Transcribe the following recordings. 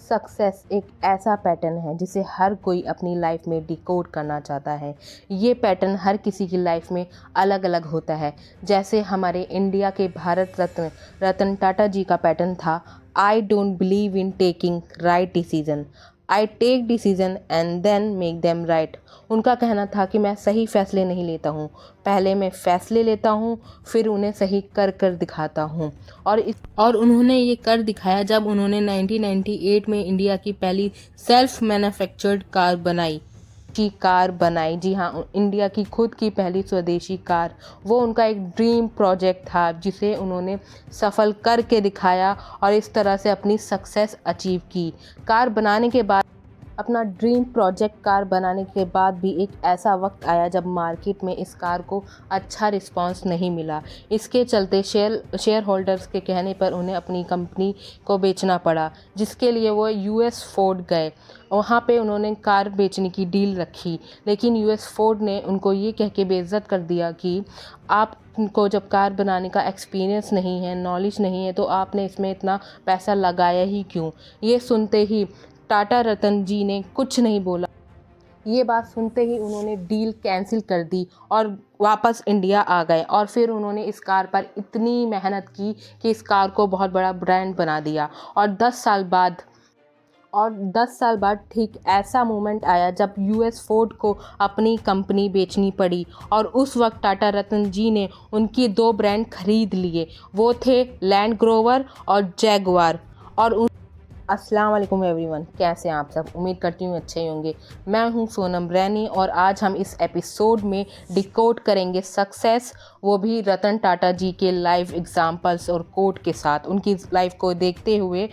Success एक ऐसा pattern है जिसे हर कोई अपनी लाइफ में डिकोड करना चाहता है। ये पैटर्न हर किसी की लाइफ में अलग अलग होता है। जैसे हमारे इंडिया के भारत रत्न रतन टाटा जी का पैटर्न था, I don't believe in taking right decision, I take decision and then make them right. उनका कहना था कि मैं सही फैसले नहीं लेता हूँ, पहले मैं फैसले लेता हूँ, फिर उन्हें सही कर दिखाता हूँ। और उन्होंने ये कर दिखाया जब उन्होंने 1998 में इंडिया की पहली सेल्फ मैन्युफैक्चर्ड कार बनाई। जी हाँ, इंडिया की खुद की पहली स्वदेशी कार। वो उनका एक ड्रीम प्रोजेक्ट था जिसे उन्होंने सफल करके दिखाया और इस तरह से अपनी सक्सेस अचीव की। कार बनाने के बाद अपना ड्रीम प्रोजेक्ट कार बनाने के बाद भी एक ऐसा वक्त आया जब मार्केट में इस कार को अच्छा रिस्पांस नहीं मिला। इसके चलते शेयर होल्डर्स के कहने पर उन्हें अपनी कंपनी को बेचना पड़ा, जिसके लिए वो यूएस फोर्ड गए। वहाँ पे उन्होंने कार बेचने की डील रखी, लेकिन यूएस फोर्ड ने उनको ये कह के बेइज्जत कर दिया कि आपको जब कार बनाने का एक्सपीरियंस नहीं है, नॉलेज नहीं है, तो आपने इसमें इतना पैसा लगाया ही क्यों। ये सुनते ही टाटा रतन जी ने कुछ नहीं बोला। ये बात सुनते ही उन्होंने डील कैंसिल कर दी और वापस इंडिया आ गए। और फिर उन्होंने इस कार पर इतनी मेहनत की कि इस कार को बहुत बड़ा ब्रांड बना दिया। और 10 साल बाद ठीक ऐसा मोमेंट आया जब यूएस फोर्ड को अपनी कंपनी बेचनी पड़ी। और उस वक्त टाटा रतन जी ने उनकी 2 ब्रांड खरीद लिए। वो थे लैंड ग्रोवर और जैगवार। अस्सलाम वालेकुम एवरीवन, कैसे हैं आप सब। उम्मीद करती हूँ अच्छे ही होंगे। मैं हूँ सोनम रैनी और आज हम इस एपिसोड में डिकोड करेंगे सक्सेस, वो भी रतन टाटा जी के लाइव एग्जांपल्स और कोट के साथ, उनकी लाइफ को देखते हुए।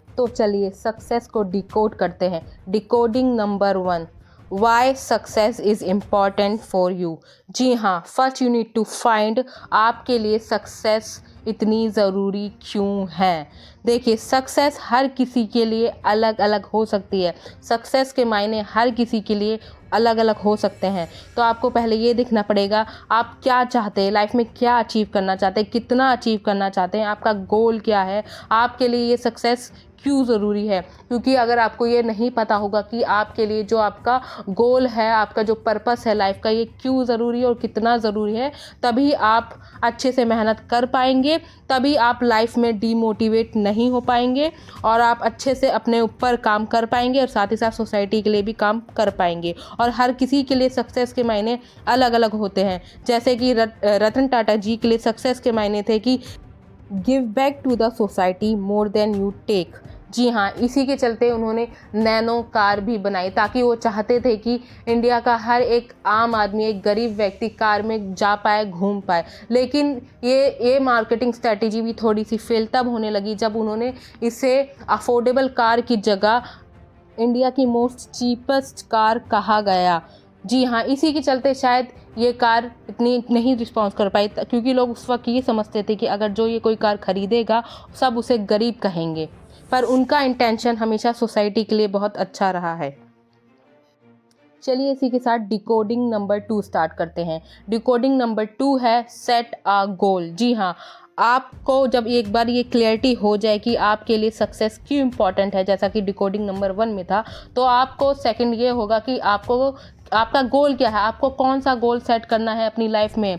तो चलिए सक्सेस को डिकोड करते हैं। Decoding number 1, why success is important for you. जी हाँ, first you need to find आपके लिए सक्सेस इतनी ज़रूरी क्यों है। देखिए, सक्सेस हर किसी के लिए अलग अलग हो सकती है। सक्सेस के मायने हर किसी के लिए अलग अलग हो सकते हैं। तो आपको पहले ये देखना पड़ेगा आप क्या चाहते हैं, लाइफ में क्या अचीव करना चाहते हैं, कितना अचीव करना चाहते हैं, आपका गोल क्या है, आपके लिए ये सक्सेस क्यों ज़रूरी है। क्योंकि अगर आपको ये नहीं पता होगा कि आपके लिए जो आपका गोल है, आपका जो पर्पस है लाइफ का, ये क्यों ज़रूरी है और कितना ज़रूरी है, तभी आप अच्छे से मेहनत कर पाएंगे, तभी आप लाइफ में डीमोटिवेट नहीं हो पाएंगे और आप अच्छे से अपने ऊपर काम कर पाएंगे और साथ ही साथ सोसाइटी के लिए भी काम कर पाएंगे। और हर किसी के लिए सक्सेस के मायने अलग अलग होते हैं। जैसे कि रतन टाटा जी के लिए सक्सेस के मायने थे कि give back to the society more than you take. जी हाँ, इसी के चलते उन्होंने नैनो कार भी बनाई, ताकि वो चाहते थे कि इंडिया का हर एक आम आदमी, एक गरीब व्यक्ति कार में जा पाए, घूम पाए। लेकिन ये मार्केटिंग स्ट्रेटेजी भी थोड़ी सी फेल तब होने लगी जब उन्होंने इसे अफोर्डेबल कार की जगह इंडिया की मोस्ट चीपेस्ट कार कहा गया। जी हाँ, इसी के चलते शायद ये कार इतनी नहीं रिस्पॉन्स कर पाई, क्योंकि लोग उस वक्त ये समझते थे कि अगर जो ये कोई कार खरीदेगा सब उसे गरीब कहेंगे। पर उनका इंटेंशन हमेशा सोसाइटी के लिए बहुत अच्छा रहा है। चलिए इसी के साथ डिकोडिंग नंबर 2 स्टार्ट करते हैं। डिकोडिंग नंबर 2 है सेट अ गोल। जी हाँ, आपको जब एक बार ये क्लियरिटी हो जाए कि आपके लिए सक्सेस क्यों इम्पॉर्टेंट है, जैसा कि डिकोडिंग नंबर 1 में था, तो आपको सेकंड ये होगा कि आपका गोल क्या है, आपको कौन सा गोल सेट करना है अपनी लाइफ में।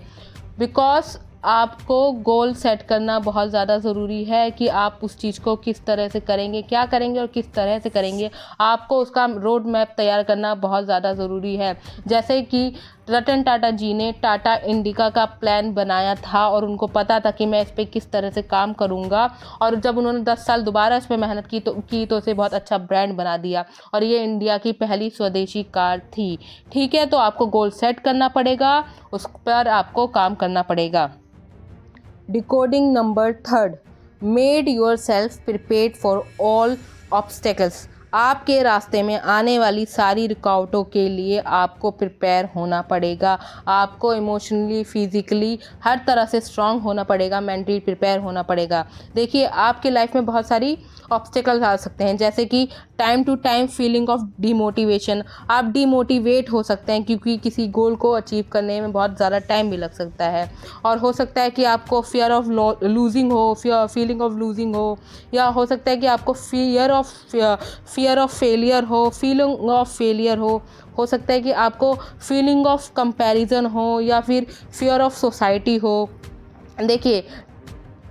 बिकॉज आपको गोल सेट करना बहुत ज़्यादा ज़रूरी है कि आप उस चीज़ को किस तरह से करेंगे, क्या करेंगे और किस तरह से करेंगे। आपको उसका रोड मैप तैयार करना बहुत ज़्यादा ज़रूरी है। जैसे कि रतन टाटा जी ने टाटा इंडिका का प्लान बनाया था और उनको पता था कि मैं इस पर किस तरह से काम करूँगा। और जब उन्होंने 10 साल दोबारा इस पर मेहनत की तो उसे बहुत अच्छा ब्रांड बना दिया और ये इंडिया की पहली स्वदेशी कार थी। ठीक है, तो आपको गोल सेट करना पड़ेगा, उस पर आपको काम करना पड़ेगा। Decoding number 3, made your self prepared for all obstacles. आपके रास्ते में आने वाली सारी रुकावटों के लिए आपको प्रिपेयर होना पड़ेगा। आपको इमोशनली, फिज़िकली हर तरह से स्ट्रांग होना पड़ेगा, मेंटली प्रिपेयर होना पड़ेगा। देखिए, आपके लाइफ में बहुत सारी ऑब्स्टेकल्स आ सकते हैं, जैसे कि time to time feeling of demotivation. आप डिमोटिवेट हो सकते हैं क्योंकि किसी गोल को अचीव करने में बहुत ज़्यादा टाइम भी लग सकता है। और हो सकता है कि आपको फियर ऑफ लूजिंग हो, फीलिंग ऑफ लूजिंग हो, या हो सकता है कि आपको फियर ऑफ फेलियर हो, फीलिंग ऑफ फेलियर हो सकता है कि आपको फीलिंग ऑफ कंपैरिजन हो, या फिर फियर ऑफ सोसाइटी हो।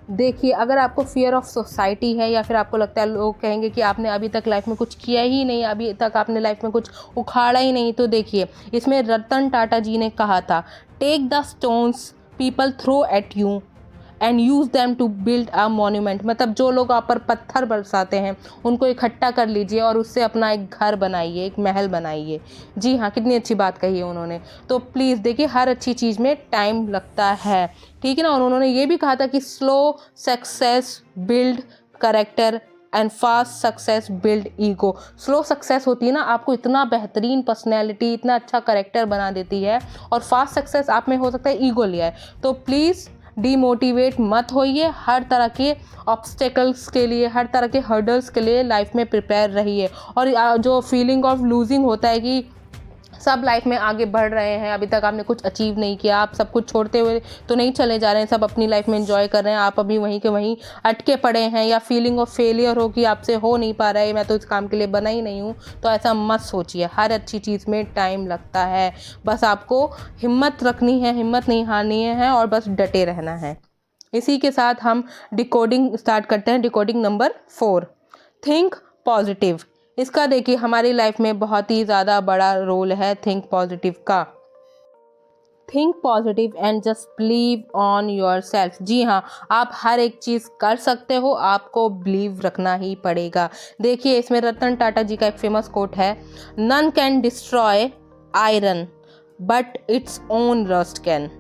देखिए, अगर आपको फियर ऑफ सोसाइटी है, या फिर आपको लगता है लोग कहेंगे कि आपने अभी तक लाइफ में कुछ किया ही नहीं, अभी तक आपने लाइफ में कुछ उखाड़ा ही नहीं, तो देखिए, इसमें रतन टाटा जी ने कहा था, take the stones people throw at you and use them to build a monument. मतलब जो लोग आप पर पत्थर बरसाते हैं, उनको इकट्ठा कर लीजिए और उससे अपना एक घर बनाइए, एक महल बनाइए। जी हाँ, कितनी अच्छी बात कही है उन्होंने। तो प्लीज़ देखिए, हर अच्छी चीज़ में टाइम लगता है, ठीक है ना। और उन्होंने ये भी कहा था कि slow success build character and fast success build ego. Slow success होती है ना, आपको इतना बेहतरीन पर्सनैलिटी, इतना अच्छा करेक्टर बना देती है, और फास्ट सक्सेस आप में हो सकता है ईगो लिया है। तो प्लीज़ डीमोटिवेट मत होइए, हर तरह के ऑब्स्टेकल्स के लिए, हर तरह के हर्डल्स के लिए लाइफ में प्रिपेयर रहिए। और जो फीलिंग ऑफ लूजिंग होता है कि सब लाइफ में आगे बढ़ रहे हैं, अभी तक आपने कुछ अचीव नहीं किया, आप सब कुछ छोड़ते हुए तो नहीं चले जा रहे हैं, सब अपनी लाइफ में एंजॉय कर रहे हैं, आप अभी वहीं के वहीं अटके पड़े हैं, या फीलिंग ऑफ फेलियर हो कि आपसे हो नहीं पा रहा है, मैं तो इस काम के लिए बना ही नहीं हूँ, तो ऐसा मत सोचिए। हर अच्छी चीज़ में टाइम लगता है, बस आपको हिम्मत रखनी है, हिम्मत नहीं हारनी है, और बस डटे रहना है। इसी के साथ हम डिकोडिंग स्टार्ट करते हैं। Decoding number 4, think positive. इसका देखिए, हमारी लाइफ में बहुत ही ज़्यादा बड़ा रोल है थिंक पॉजिटिव का। Think positive and just believe on yourself. जी हाँ, आप हर एक चीज़ कर सकते हो, आपको बिलीव रखना ही पड़ेगा। देखिए, इसमें रतन टाटा जी का एक फेमस कोट है, none can destroy iron but its own rust can.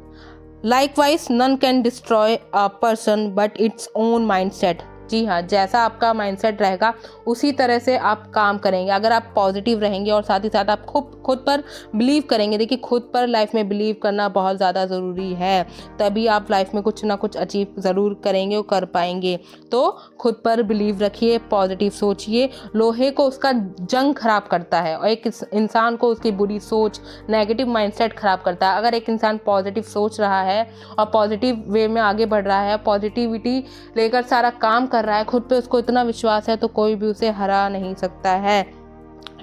Likewise none can destroy a person but its own mindset. जी हाँ, जैसा आपका माइंडसेट रहेगा उसी तरह से आप काम करेंगे। अगर आप पॉजिटिव रहेंगे और साथ ही साथ आप खुद पर बिलीव करेंगे, देखिए खुद पर लाइफ में बिलीव करना बहुत ज़्यादा ज़रूरी है, तभी आप लाइफ में कुछ ना कुछ अचीव ज़रूर करेंगे और कर पाएंगे। तो खुद पर बिलीव रखिए, पॉजिटिव सोचिए। लोहे को उसका जंग खराब करता है, और एक इंसान को उसकी बुरी सोच, नेगेटिव माइंडसेट खराब करता है। अगर एक इंसान पॉजिटिव सोच रहा है और पॉजिटिव वे में आगे बढ़ रहा है, पॉजिटिविटी लेकर सारा काम कर रहा है, खुद पे उसको इतना विश्वास है, तो कोई भी उसे हरा नहीं सकता है,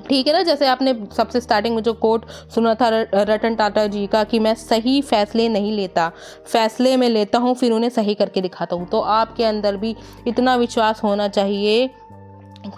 ठीक है ना। जैसे आपने सबसे स्टार्टिंग में जो कोट सुना था रतन टाटा जी का, कि मैं सही फैसले नहीं लेता, फैसले में लेता हूँ फिर उन्हें सही करके दिखाता हूँ। तो आपके अंदर भी इतना विश्वास होना चाहिए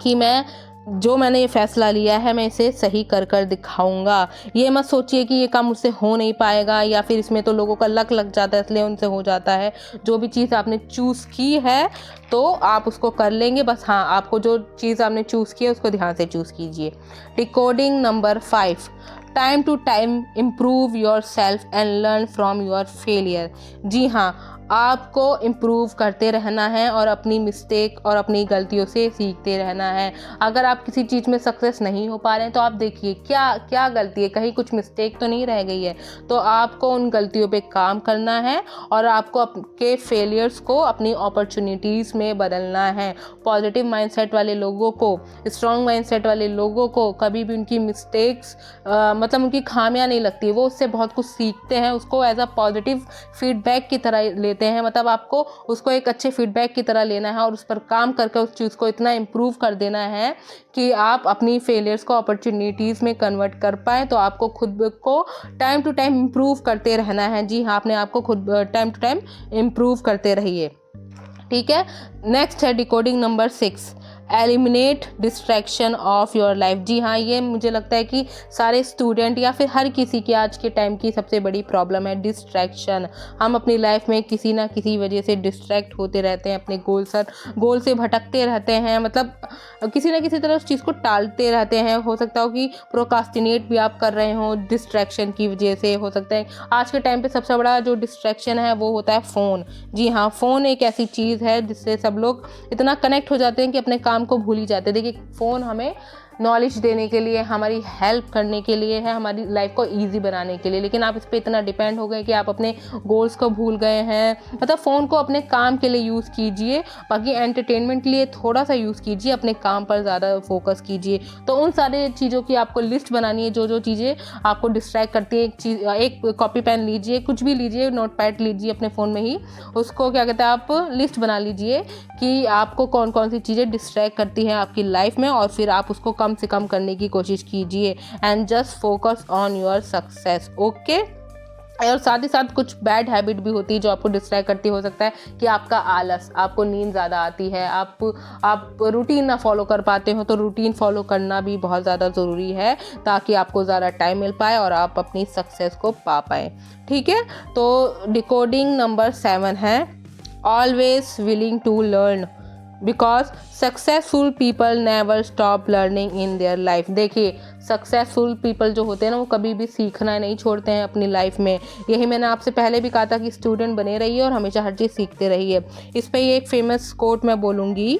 कि मैंने ये फैसला लिया है, मैं इसे सही कर कर दिखाऊंगा। ये मत सोचिए कि ये काम मुझसे हो नहीं पाएगा, या फिर इसमें तो लोगों का लक लग जाता है इसलिए उनसे हो जाता है। जो भी चीज़ आपने चूज़ की है तो आप उसको कर लेंगे। बस हाँ, आपको जो चीज़ आपने चूज़ की है उसको ध्यान से चूज़ कीजिए। Decoding number 5, time to time improve yourself and learn from your failure. जी हाँ, आपको इम्प्रूव करते रहना है और अपनी मिस्टेक और अपनी गलतियों से सीखते रहना है। अगर आप किसी चीज़ में सक्सेस नहीं हो पा रहे हैं तो आप देखिए क्या गलती है, कहीं कुछ मिस्टेक तो नहीं रह गई है। तो आपको उन गलतियों पे काम करना है और आपको आपके फेलियर्स को अपनी अपॉर्चुनिटीज़ में बदलना है। पॉजिटिव माइंडसेट वाले लोगों को, स्ट्रॉन्ग माइंडसेट वाले लोगों को कभी भी उनकी मिस्टेक्स मतलब उनकी खामियां नहीं लगती, वो उससे बहुत कुछ सीखते हैं, उसको एज अ पॉजिटिव फीडबैक की तरह लेते हैं। मतलब आपको उसको एक अच्छे फीडबैक की तरह लेना है और उस पर काम करके उस चीज़ को इतना इम्प्रूव कर देना है कि आप अपनी फेलियर्स को अपॉर्चुनिटीज़ में कन्वर्ट कर पाएँ। तो आपको खुद को टाइम टू टाइम इम्प्रूव करते रहना है। जी हाँ, अपने आप को खुद टाइम टू टाइम इम्प्रूव करते रहिए, ठीक है। नेक्स्ट है decoding number 6, eliminate distraction of your life. जी हाँ, ये मुझे लगता है कि सारे स्टूडेंट या फिर हर किसी की आज के टाइम की सबसे बड़ी प्रॉब्लम है डिस्ट्रैक्शन। हम अपनी लाइफ में किसी ना किसी वजह से डिस्ट्रैक्ट होते रहते हैं, अपने गोल से भटकते रहते हैं, मतलब किसी ना किसी तरह उस चीज़ को टालते रहते हैं। हो सकता हो कि प्रोकास्टिनेट भी आप कर रहे हो डिस्ट्रैक्शन की वजह से। हो सकता है आज के टाइम पे सबसे बड़ा जो डिस्ट्रैक्शन है वो होता है फ़ोन। जी हाँ, फ़ोन एक ऐसी चीज़ है जिससे सब लोग इतना कनेक्ट हो जाते हैं कि अपने काम को भूल ही जाते हैं। देखिए, फ़ोन हमें नॉलेज देने के लिए, हमारी हेल्प करने के लिए है, हमारी लाइफ को ईजी बनाने के लिए। लेकिन आप इस पर इतना डिपेंड हो गए कि आप अपने गोल्स को भूल गए हैं। मतलब फ़ोन को अपने काम के लिए यूज़ कीजिए, बाकी एंटरटेनमेंट के लिए थोड़ा सा यूज़ कीजिए, अपने काम पर ज़्यादा फोकस कीजिए। तो उन सारे चीज़ों की आपको लिस्ट बनानी है, जो जो चीज़ें आपको डिस्ट्रैक्ट करती है। एक कॉपी पेन लीजिए, कुछ भी लीजिए, नोट पैड लीजिए अपने फ़ोन में ही, उसको क्या कहते हैं आप लिस्ट बना लीजिए कि आपको कौन कौन सी चीज़ें डिस्ट्रैक्ट करती हैं आपकी लाइफ में, और फिर आप उसको कम से कम करने की कोशिश कीजिए। And just focus on your success. Okay. और साथ ही साथ कुछ बैड हैबिट भी होती है जो आपको डिस्ट्रैक्ट करती। हो सकता है कि आपका आलस, आपको नींद ज़्यादा आती है, आप रूटीन ना फॉलो कर पाते हो, तो रूटीन फॉलो करना भी बहुत ज़्यादा ज़रूरी है ताकि आपको ज़्यादा टाइम मिल पाए और आप अपनी सक्सेस को पा पाएँ। ठीक है, तो डिकोडिंग नंबर 7 है always willing to learn, because successful people never stop learning in their life. देखिए, सक्सेसफुल पीपल जो होते हैं ना, वो कभी भी सीखना नहीं छोड़ते हैं अपनी लाइफ में। यही मैंने आपसे पहले भी कहा था कि स्टूडेंट बने रहिए और हमेशा हर चीज़ सीखते रहिए। इस पर ये एक फेमस कोट मैं बोलूँगी,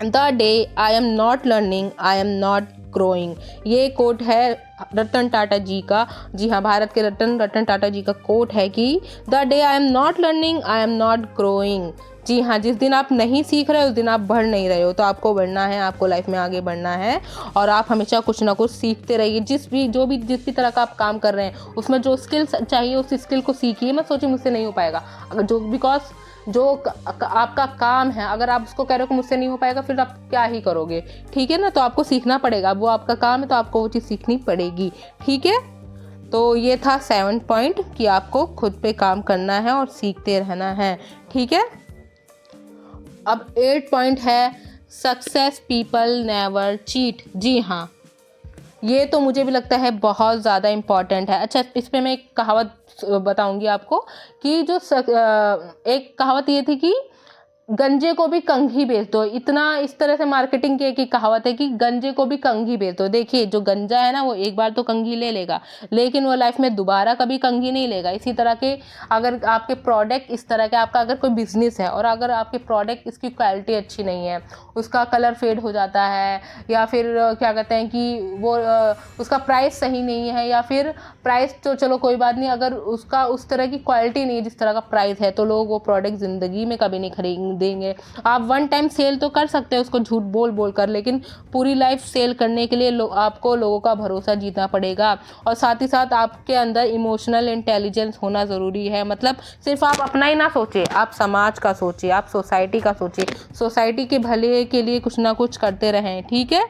the day I am not learning I am not growing. ये कोट है रतन टाटा जी का। जी हाँ, भारत के रतन टाटा जी का कोट है कि the day I am not learning I am not growing. जी हाँ, जिस दिन आप नहीं सीख रहे हो उस दिन आप बढ़ नहीं रहे हो। तो आपको बढ़ना है, आपको लाइफ में आगे बढ़ना है और आप हमेशा कुछ ना कुछ सीखते रहिए। जिस भी तरह का आप काम कर रहे हैं उसमें जो स्किल्स चाहिए उस स्किल को सीखिए। मत सोचिए मुझसे नहीं हो पाएगा, अगर बिकॉज जो आपका काम है, अगर आप उसको कह रहे हो कि मुझसे नहीं हो पाएगा, फिर आप क्या ही करोगे। ठीक है ना, तो आपको सीखना पड़ेगा, वो आपका काम है तो आपको वो चीज़ सीखनी पड़ेगी। ठीक है, तो ये था 7 पॉइंट कि आपको खुद पे काम करना है और सीखते रहना है। ठीक है, अब 8 पॉइंट है सक्सेस पीपल नेवर चीट। जी हाँ, ये तो मुझे भी लगता है बहुत ज़्यादा इम्पॉर्टेंट है। अच्छा, इस पे मैं एक कहावत बताऊंगी आपको कि एक कहावत ये थी कि गंजे को भी कंघी बेच दो। इतना इस तरह से मार्केटिंग की कहावत है कि गंजे को भी कंघी बेच दो। देखिए, जो गंजा है ना, वो एक बार तो कंघी ले लेगा, लेकिन वो लाइफ में दोबारा कभी कंघी नहीं लेगा। इसी तरह के अगर आपके प्रोडक्ट इस तरह के, आपका अगर कोई बिजनेस है और अगर आपके प्रोडक्ट इसकी क्वालिटी अच्छी नहीं है, उसका कलर फेड हो जाता है, या फिर क्या कहते हैं कि वो उसका प्राइस सही नहीं है, या फिर प्राइस तो चलो कोई बात नहीं, अगर उसका उस तरह की क्वालिटी नहीं है जिस तरह का प्राइस है, तो लोग वो प्रोडक्ट ज़िंदगी में कभी नहीं खरीदेंगे। आप वन टाइम सेल तो कर सकते हैं उसको झूठ बोल कर, लेकिन पूरी लाइफ सेल करने के लिए आपको लोगों का भरोसा जीतना पड़ेगा। और साथ ही साथ आपके अंदर इमोशनल इंटेलिजेंस होना ज़रूरी है। मतलब सिर्फ आप अपना ही ना सोचें, आप समाज का सोचिए, आप सोसाइटी का सोचिए, सोसाइटी के भले के लिए कुछ ना कुछ करते रहें। ठीक है,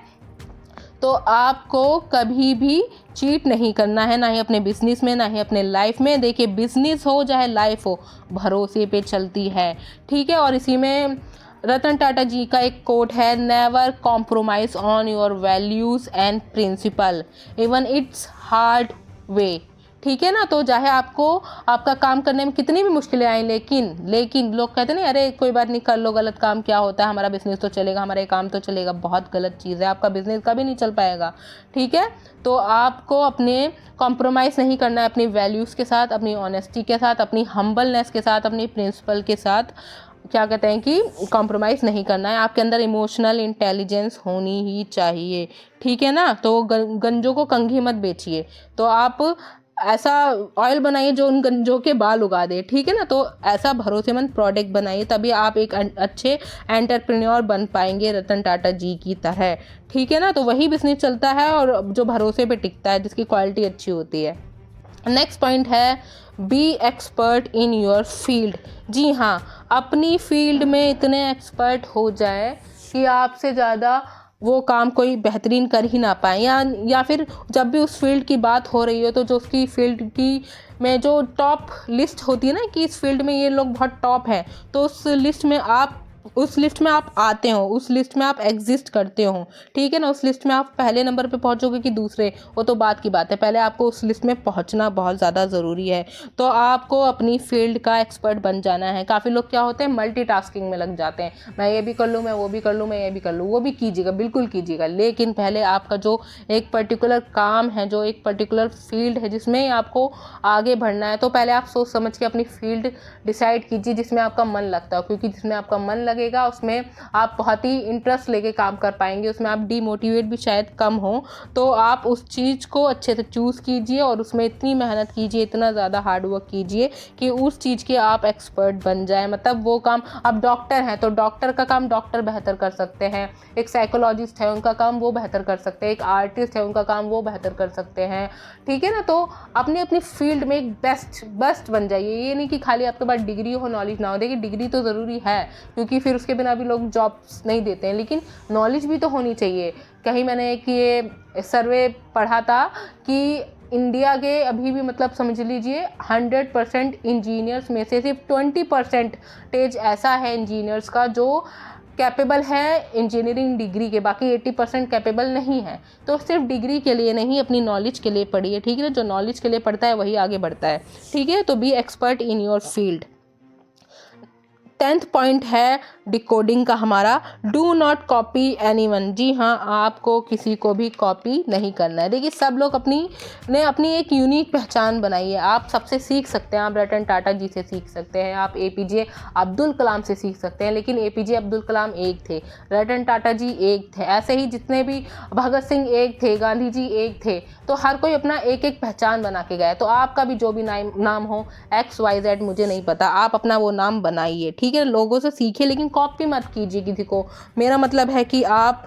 तो आपको कभी भी चीट नहीं करना है, ना ही अपने बिजनेस में, ना ही अपने लाइफ में। देखिए, बिजनेस हो चाहे लाइफ हो, भरोसे पे चलती है। ठीक है, और इसी में रतन टाटा जी का एक कोट है, never compromise on your values and principle even it's hard way. ठीक है ना, तो चाहे आपको आपका काम करने में कितनी भी मुश्किलें आए, लेकिन लोग कहते हैं ना, अरे कोई बात नहीं, कर लो, गलत काम क्या होता है, हमारा बिजनेस तो चलेगा, हमारा काम तो चलेगा। बहुत गलत चीज़ है, आपका बिजनेस कभी नहीं चल पाएगा। ठीक है, तो आपको अपने कॉम्प्रोमाइज़ नहीं करना है अपनी वैल्यूज़ के साथ, अपनी ऑनेस्टी के साथ, अपनी हम्बलनेस के साथ, अपनी प्रिंसिपल के साथ क्या कहते हैं कि कॉम्प्रोमाइज़ नहीं करना है। आपके अंदर इमोशनल इंटेलिजेंस होनी ही चाहिए। ठीक है ना, तो गंजों को कंघी मत बेचिए, तो आप ऐसा ऑयल बनाइए जो उन गंजों के बाल उगा दे। ठीक है ना, तो ऐसा भरोसेमंद प्रोडक्ट बनाइए, तभी आप एक अच्छे एंटरप्रेन्योर बन पाएंगे रतन टाटा जी की तरह। ठीक है ना, तो वही बिजनेस चलता है और जो भरोसे पे टिकता है, जिसकी क्वालिटी अच्छी होती है। नेक्स्ट पॉइंट है be expert in your field. जी हाँ, अपनी फील्ड में इतने एक्सपर्ट हो जाए कि आपसे ज़्यादा वो काम कोई बेहतरीन कर ही ना पाए, या फिर जब भी उस फील्ड की बात हो रही हो तो जो उसकी फील्ड की में जो टॉप लिस्ट होती है ना कि इस फील्ड में ये लोग बहुत टॉप हैं, तो उस लिस्ट में आप आते हो, उस लिस्ट में आप एग्जिस्ट करते हो। ठीक है ना, उस लिस्ट में आप पहले नंबर पे पहुंचोगे कि दूसरे, वो तो बात की बात है, पहले आपको उस लिस्ट में पहुंचना बहुत ज़्यादा ज़रूरी है। तो आपको अपनी फील्ड का एक्सपर्ट बन जाना है। काफ़ी लोग क्या होते हैं, मल्टीटास्किंग में लग जाते हैं, मैं ये भी कर लूँ, मैं वो भी कर लूँ, मैं ये भी कर लूँ। वो भी कीजिएगा, बिल्कुल कीजिएगा, लेकिन पहले आपका जो एक पर्टिकुलर काम है, जो एक पर्टिकुलर फील्ड है जिसमें आपको आगे बढ़ना है, तो पहले आप सोच समझ के अपनी फील्ड डिसाइड कीजिए जिसमें आपका मन लगता हो, क्योंकि जिसमें आपका मन लगेगा, उसमें आप बहुत ही इंटरेस्ट लेके काम कर पाएंगे, उसमें आप डीमोटिवेट भी शायद कम हो। तो आप उस चीज़ को अच्छे से चूज़ कीजिए और उसमें इतनी मेहनत कीजिए, इतना ज़्यादा हार्ड वर्क कीजिए कि उस चीज़ के आप एक्सपर्ट बन जाएं। मतलब वो काम, अब डॉक्टर हैं तो डॉक्टर का काम डॉक्टर बेहतर कर सकते हैं, एक साइकोलॉजिस्ट है उनका काम वो बेहतर कर सकते हैं, एक आर्टिस्ट है उनका काम वो बेहतर कर सकते हैं, ठीक है ना। तो अपनी अपनी फील्ड में एक बेस्ट बन जाइए। ये नहीं कि खाली आपके पास डिग्री हो, नॉलेज ना हो। देखिए डिग्री तो ज़रूरी है क्योंकि फिर उसके बिना भी लोग जॉब्स नहीं देते हैं, लेकिन नॉलेज भी तो होनी चाहिए। कहीं मैंने एक ये सर्वे पढ़ा था कि इंडिया के अभी भी मतलब समझ लीजिए 100% इंजीनियर्स में से सिर्फ 20% ऐसा है इंजीनियर्स का जो कैपेबल है इंजीनियरिंग डिग्री के, बाकी 80% कैपेबल नहीं है। तो सिर्फ डिग्री के लिए नहीं, अपनी नॉलेज के लिए पढ़िए, ठीक है। जो नॉलेज के लिए पढ़ता है वही आगे बढ़ता है, ठीक है। तो be expert in your field. 10th point है डिकोडिंग का हमारा, डू नॉट कॉपी एनीवन। जी हाँ, आपको किसी को भी कॉपी नहीं करना है। देखिए सब लोग अपनी एक यूनिक पहचान बनाई है। आप सबसे सीख सकते हैं, आप रतन टाटा जी से सीख सकते हैं, आप एपीजे अब्दुल कलाम से सीख सकते हैं, लेकिन एपीजे अब्दुल कलाम एक थे, रतन टाटा जी एक थे, ऐसे ही जितने भी भगत सिंह एक थे, गांधी जी एक थे। तो हर कोई अपना एक एक पहचान बना के गया। तो आपका भी जो भी नाम हो, XYZ मुझे नहीं पता, आप अपना वो नाम बनाइए, ठीक है। लोगों से सीखिए लेकिन कॉपी मत कीजिए किसी को। मेरा मतलब है कि आप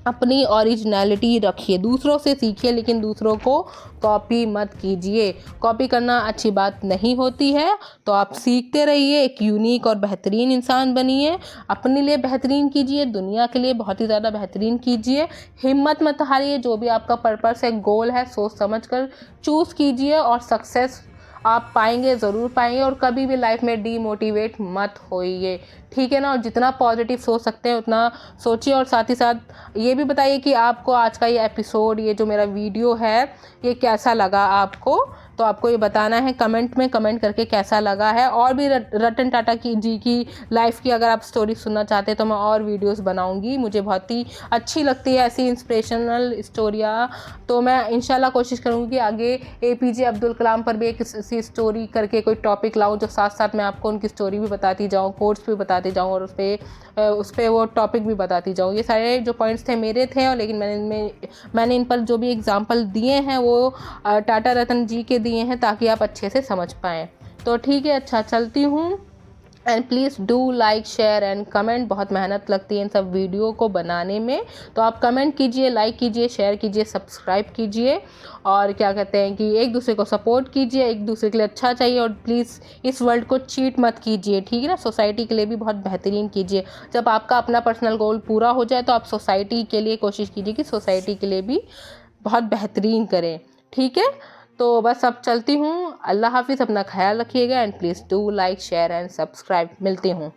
अपनी ओरिजिनलिटी रखिए, दूसरों से सीखिए लेकिन दूसरों को कॉपी मत कीजिए। कॉपी करना अच्छी बात नहीं होती है। तो आप सीखते रहिए, एक यूनिक और बेहतरीन इंसान बनिए, अपने लिए बेहतरीन कीजिए, दुनिया के लिए बहुत ही ज़्यादा बेहतरीन कीजिए। हिम्मत मत हारिए, जो भी आपका पर्पस है, गोल है, सोच समझ कर चूज़ कीजिए और सक्सेस आप पाएंगे, ज़रूर पाएंगे। और कभी भी लाइफ में डीमोटिवेट मत होइए, ठीक है ना। और जितना पॉजिटिव सोच सकते हैं उतना सोचिए। और साथ ही साथ ये भी बताइए कि आपको आज का ये एपिसोड, ये जो मेरा वीडियो है, ये कैसा लगा आपको। तो आपको ये बताना है कमेंट में, कमेंट करके कैसा लगा है। और भी रतन टाटा जी की लाइफ की अगर आप स्टोरी सुनना चाहते हैं तो मैं और वीडियोस बनाऊंगी। मुझे बहुत ही अच्छी लगती है ऐसी इंस्पिरेशनल स्टोरियाँ। तो मैं इंशाल्लाह कोशिश करूँगी कि आगे एपीजे अब्दुल कलाम पर भी एक ऐसी स्टोरी करके कोई टॉपिक लाऊं, जो साथ साथ मैं आपको उनकी स्टोरी भी बताती जाऊँ, कोट्स भी बताती जाऊँ और उस पर वो टॉपिक भी बताती जाऊँ। ये सारे जो पॉइंट्स थे मेरे थे, और लेकिन मैंने इन पर जो भी एग्जाम्पल दिए हैं वो टाटा रतन जी के दिए हैं, ताकि आप अच्छे से समझ पाएँ। तो ठीक है, अच्छा चलती हूँ। And please do like, share and comment. बहुत मेहनत लगती है इन सब वीडियो को बनाने में। तो आप कमेंट कीजिए, लाइक कीजिए, शेयर कीजिए, सब्सक्राइब कीजिए, और क्या कहते हैं कि एक दूसरे को सपोर्ट कीजिए, एक दूसरे के लिए अच्छा चाहिए। और प्लीज़ इस वर्ल्ड को चीट मत कीजिए, ठीक है ना। सोसाइटी के लिए भी बहुत बेहतरीन कीजिए। जब आपका अपना पर्सनल गोल पूरा हो जाए तो आप सोसाइटी के लिए कोशिश कीजिए कि सोसाइटी के लिए भी बहुत बेहतरीन करें, ठीक है। तो बस अब चलती हूँ। अल्लाह हाफिज़, अपना ख्याल रखिएगा and please do like, share and subscribe. मिलती हूँ।